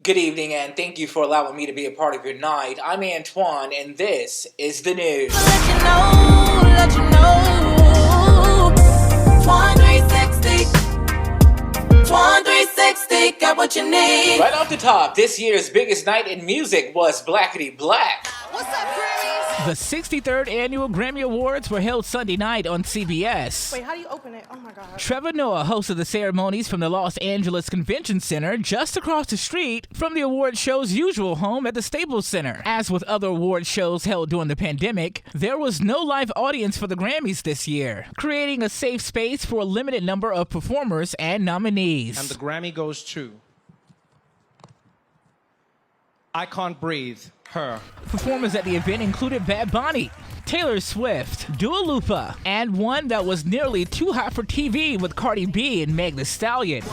Good evening, and thank you for allowing me to be a part of your night. I'm Antoine, and this is the news. Let you know. Twan 360. Twan 360, got what you need. Right off the top, this year's biggest night in music was Blackity Black. What's up, Grammys? The 63rd Annual Grammy Awards were held Sunday night on CBS. Wait, how do you open it? Oh my God. Trevor Noah hosted the ceremonies from the Los Angeles Convention Center just across the street from the award show's usual home at the Staples Center. As with other award shows held during the pandemic, there was no live audience for the Grammys this year, creating a safe space for a limited number of performers and nominees. And the Grammy goes to I Can't Breathe, Her. Performers at the event included Bad Bunny, Taylor Swift, Dua Lipa, and one that was nearly too hot for TV with Cardi B and Meg Thee Stallion.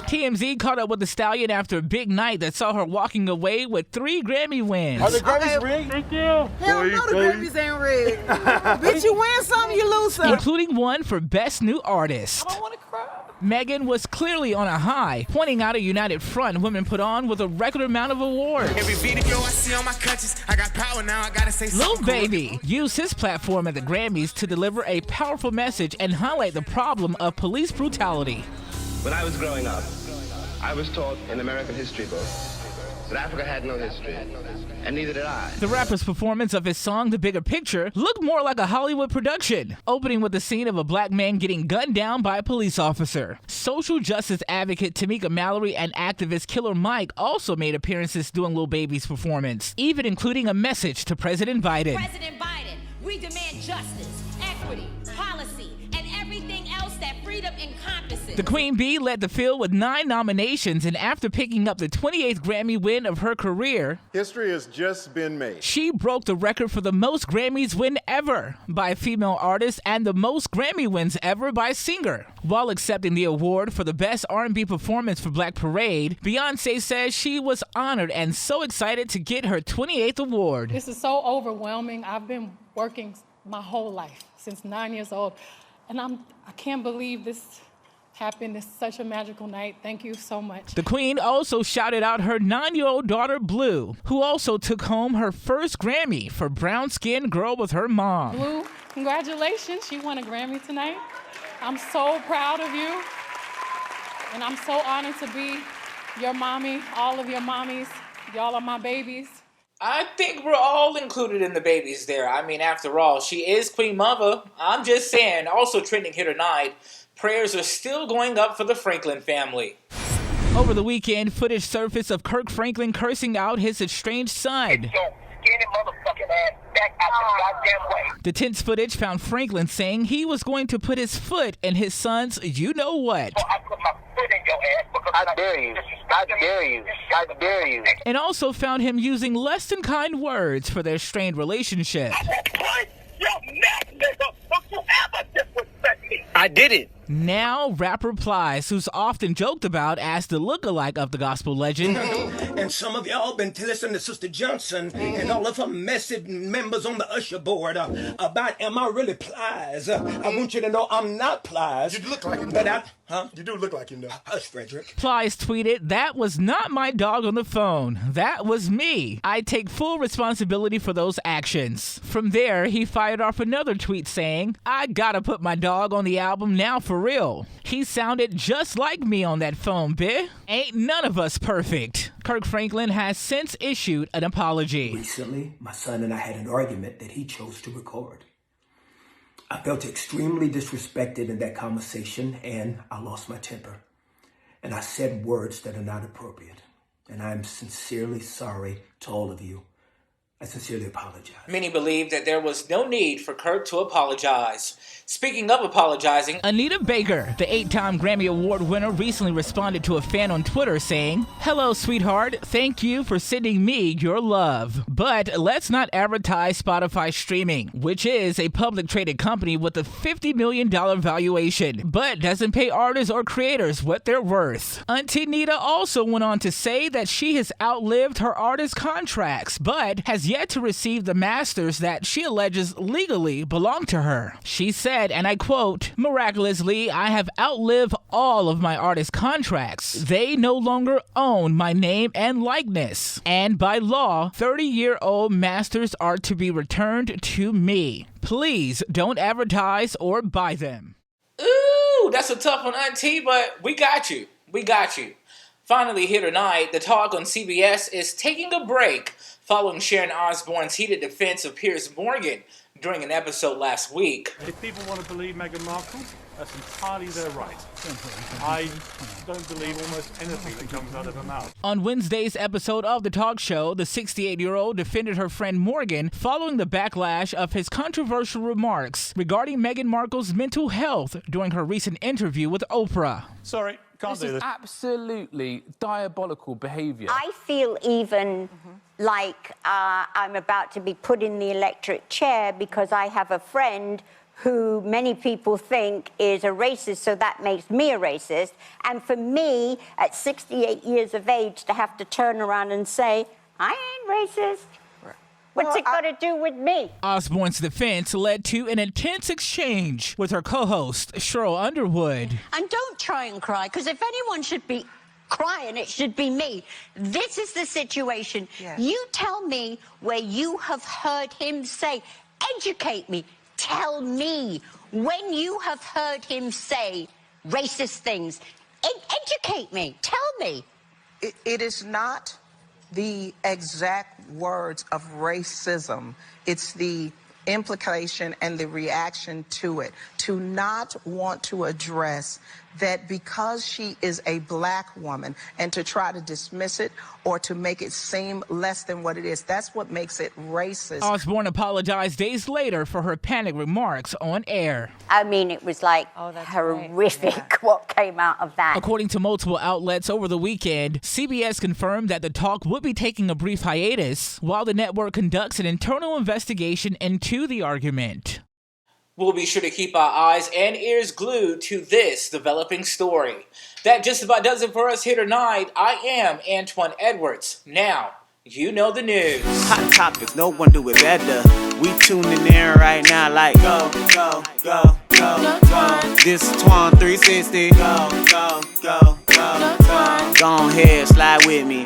TMZ caught up with the Stallion after a big night that saw her walking away with 3 Grammy wins. Are the Grammys rigged? Thank you. Hell no, the Grammys ain't rigged. Bitch, you win some, you lose some. Including one for Best New Artist. I don't want to cry. Megan was clearly on a high, pointing out a united front women put on with a record amount of awards. Every video I see on my clutches, I got power now, I gotta say something. Lil Baby used his platform at the Grammys to deliver a powerful message and highlight the problem of police brutality. When I was growing up, I was taught in American history books that Africa had no history, and neither did I. The rapper's performance of his song, The Bigger Picture, looked more like a Hollywood production, opening with the scene of a black man getting gunned down by a police officer. Social justice advocate Tamika Mallory and activist Killer Mike also made appearances during Lil Baby's performance, even including a message to President Biden. President Biden, we demand justice, equity, policy, and everything else that freedom encompasses. The Queen Bee led the field with 9 nominations, and after picking up the 28th Grammy win of her career, History has just been made. she broke the record for the most Grammys win ever by a female artist and the most Grammy wins ever by a singer. While accepting the award for the Best R&B Performance for Black Parade, Beyoncé says she was honored and so excited to get her 28th award. This is so overwhelming. I've been working my whole life, since 9 years old, and I can't believe this happened. It's such a magical night. Thank you so much. The Queen also shouted out her 9-year-old daughter, Blue, who also took home her first Grammy for Brown Skin Girl with her mom. Blue, congratulations. She won a Grammy tonight. I'm so proud of you, and I'm so honored to be your mommy, all of your mommies. Y'all are my babies. I think we're all included in the babies there. I mean, after all, she is Queen Mother. I'm just saying. Also trending here tonight, prayers are still going up for the Franklin family. Over the weekend, footage surfaced of Kirk Franklin cursing out his estranged son. The tense footage found Franklin saying he was going to put his foot in his son's you-know-what. I put my foot in your ass because I dare you. I dare you. I dare you. And also found him using less than kind words for their strained relationship. I did it. Now, rapper Plies, who's often joked about as the look-alike of the gospel legend, And some of y'all been listening to Sister Johnson and all of her message members on the usher board about, am I really Plies? I want you to know I'm not Plies. You look like him. But You do look like him, though. Hush, Frederick. Plies tweeted, "That was not my dog on the phone. That was me. I take full responsibility for those actions." From there, he fired off another tweet saying, "I gotta put my dog on the album now for real. He sounded just like me on that phone, bitch. Ain't none of us perfect." Kirk Franklin has since issued an apology. Recently, my son and I had an argument that he chose to record. I felt extremely disrespected in that conversation, and I lost my temper. And I said words that are not appropriate. And I'm sincerely sorry to all of you. I sincerely apologize. Many believe that there was no need for Kirk to apologize. Speaking of apologizing, Anita Baker, the 8-time Grammy Award winner, recently responded to a fan on Twitter saying, "Hello, sweetheart. Thank you for sending me your love. But let's not advertise Spotify streaming, which is a public traded company with a $50 million valuation, but doesn't pay artists or creators what they're worth." Auntie Nita also went on to say that she has outlived her artist contracts, but has yet to receive the masters that she alleges legally belong to her. She said, and I quote, "Miraculously, I have outlived all of my artist contracts. They no longer own my name and likeness. And by law, 30-year-old masters are to be returned to me. Please don't advertise or buy them." Ooh, that's a tough one, Auntie, but we got you. We got you. Finally, here tonight, The Talk on CBS is taking a break following Sharon Osbourne's heated defense of Piers Morgan during an episode last week. If people want to believe Meghan Markle, that's entirely their right. I don't believe almost anything that comes out of her mouth. On Wednesday's episode of The Talk Show, the 68-year-old defended her friend Morgan following the backlash of his controversial remarks regarding Meghan Markle's mental health during her recent interview with Oprah. Sorry, can't do This is this. absolutely diabolical behaviour. I feel even like I'm about to be put in the electric chair because I have a friend who many people think is a racist, so that makes me a racist. And for me, at 68 years of age, to have to turn around and say, I ain't racist. What's it got to do with me? Osbourne's defense led to an intense exchange with her co-host, Cheryl Underwood. And don't try and cry, because if anyone should be crying, it should be me. This is the situation. Yes. You tell me where you have heard him say, educate me. Tell me when you have heard him say racist things. Educate me. Tell me. It is not the exact words of racism. It's the implication and the reaction to it. To not want to address that because she is a black woman and to try to dismiss it or to make it seem less than what it is. That's what makes it racist. Osbourne apologized days later for her panic remarks on air. I mean, it was like horrific what came out of that. According to multiple outlets over the weekend, CBS confirmed that The Talk would be taking a brief hiatus while the network conducts an internal investigation into the argument. We'll be sure to keep our eyes and ears glued to this developing story. That just about does it for us here tonight. I am Antoine Edwards. Now, you know the news. Hot topics, no one do it better. We tuning in right now like go, go, go, go, go. This Twan 360. Go, go, go, go, go. Go ahead, slide with me.